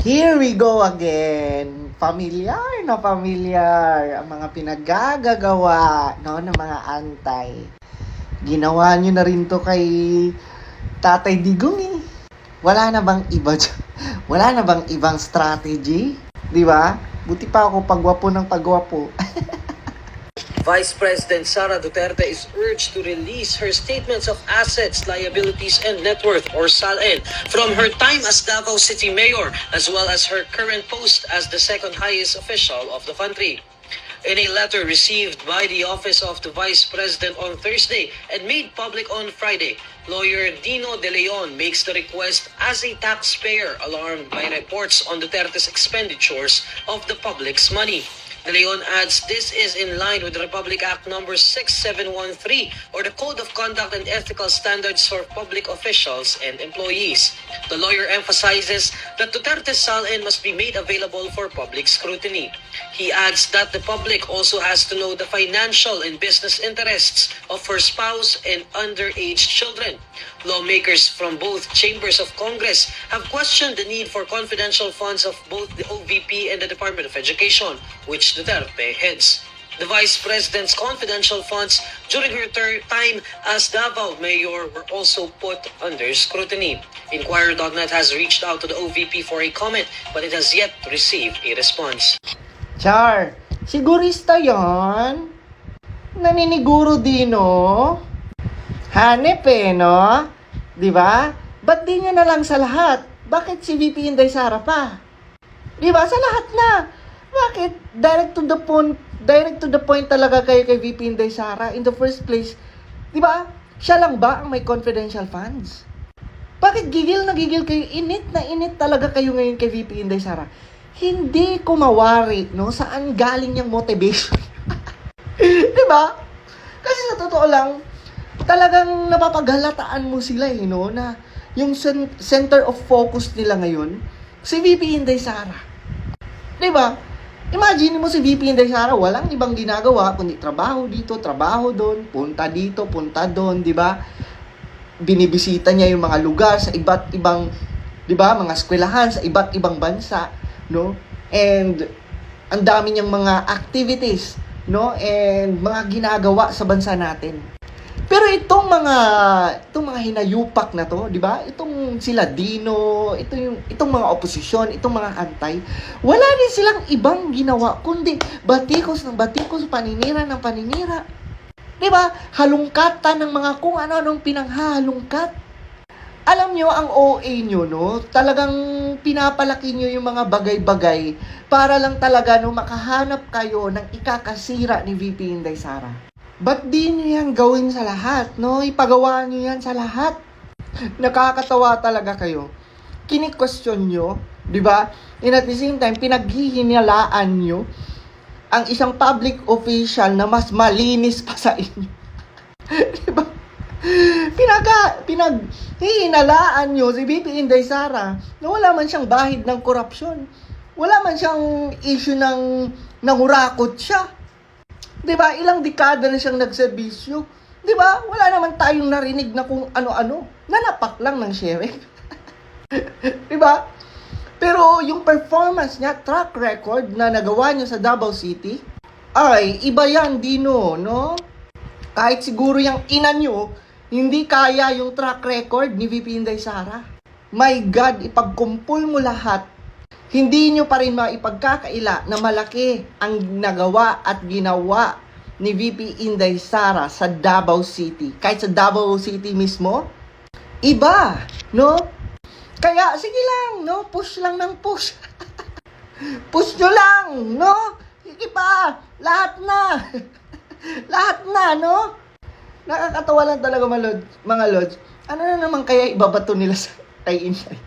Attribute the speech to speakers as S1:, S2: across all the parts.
S1: Here we go again. Familiar na familiar ang mga pinaggagawa ng mga antay. Ginawa nyo na rin to kay Tatay Digong eh. Wala na bang iba Wala na bang ibang strategy? Di ba? Buti pa ako pagwapo ng pagwapo.
S2: Vice President Sara Duterte is urged to release her statements of assets, liabilities, and net worth, or SALN, from her time as Davao City Mayor, as well as her current post as the second highest official of the country. In a letter received by the Office of the Vice President on Thursday and made public on Friday, lawyer Dino De Leon makes the request as a taxpayer alarmed by reports on Duterte's expenditures of the public's money. De Leon adds this is in line with the Republic Act No. 6713, or the Code of Conduct and Ethical Standards for Public Officials and Employees. The lawyer emphasizes that Duterte's SALN must be made available for public scrutiny. He adds that the public also has to know the financial and business interests of her spouse and underage children. Lawmakers from both chambers of Congress have questioned the need for confidential funds of both the OVP and the Department of Education, which Duterte heads. The Vice President's confidential funds during her time as Davao Mayor were also put under scrutiny. Inquirer.net has reached out to the OVP for a comment, but it has yet to receive a response.
S1: Char, sigurista yon? Naniniguro din, no? Hanep eh, no? Di ba? Ba't di niya na lang sa lahat? Bakit si VP Inday Sara pa? Di ba? Sa lahat na. Bakit? Direct to the point talaga kayo kay VP Inday Sara in the first place. Di ba? Siya lang ba ang may confidential funds? Bakit gigil na gigil kayo? Init na init talaga kayo ngayon kay VP Inday Sara. Hindi ko mawari, no? Saan galing yung motivation? Di ba? Kasi sa totoo lang, talagang napapaghalataan mo sila eh, no? Na yung center of focus nila ngayon, si VP Inday Sara. Di ba? Imagine mo si VP Inday Sara, walang ibang ginagawa, kundi trabaho dito, trabaho doon, punta dito, punta doon, di ba? Binibisita niya yung mga lugar sa iba't ibang, di ba, mga eskwelahan sa iba't ibang bansa, no? And ang dami niyang mga activities, no? And mga ginagawa sa bansa natin. Pero itong mga hinayupak na to, di ba? Itong sila Dino, itong mga oposisyon, itong mga antay, wala din silang ibang ginawa kundi batikos ng batikos, paninira ng paninira. Di ba? Halungkatan ng mga kung ano-anong pinanghahalungkat. Alam nyo, ang OA nyo, no? Talagang pinapalaki nyo yung mga bagay-bagay para lang talaga, no, makahanap kayo ng ikakasira ni VP Inday Sara. Ba't di nyo yan gawin sa lahat, no? Ipagawa nyo yan sa lahat. Nakakatawa talaga kayo. Kini-question nyo, di ba? And at the same time, pinaghihinalaan nyo ang isang public official na mas malinis pa sa inyo. Di ba? Pinaghihinalaan nyo si VP Inday Sara na wala man siyang bahid ng korupsyon. Wala man siyang issue ng nangurakot siya. Diba? Ilang dekada na siyang nagserbisyo. Diba? Wala naman tayong narinig na kung ano-ano. Nanapak lang ng sheriff. Diba? Pero yung performance niya, track record na nagawa niya sa Davao City, ay, iba yan, Dino, no? Kahit siguro yung ina niyo, hindi kaya yung track record ni VP Inday Sara. My God, ipagkumpul mo lahat, hindi nyo pa rin maipagkakaila na malaki ang nagawa at ginawa ni VP Inday Sara sa Davao City. Kahit sa Davao City mismo, iba, no? Kaya, sige lang, no? Push lang ng push. Push nyo lang, no? Sige pa, lahat na. Lahat na, no? Nakakatawa lang talaga mga lods. Ano na naman kaya ibabato nila sa kay Inday?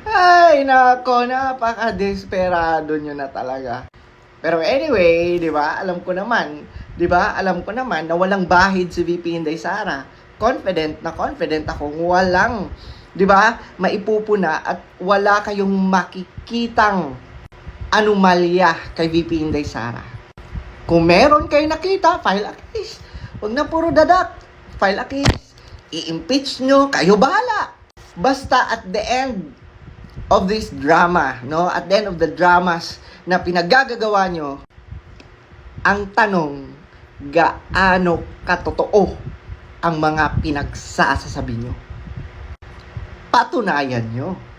S1: Ay, nako, napaka-desperado nyo na talaga. Pero anyway, di ba, alam ko naman na walang bahid si VP Inday Sara. Confident akong walang, di ba, maipupuna at wala kayong makikitang anomalya kay VP Inday Sara. Kung meron kayo nakita, file a case. Huwag na puro dadak, file a case. I-impeach nyo, kayo bahala. Basta at the end, of this drama, no? At the end of the dramas na pinaggagawa nyo, ang tanong, gaano katotoo ang mga pinagsasasabi nyo? Patunayan nyo.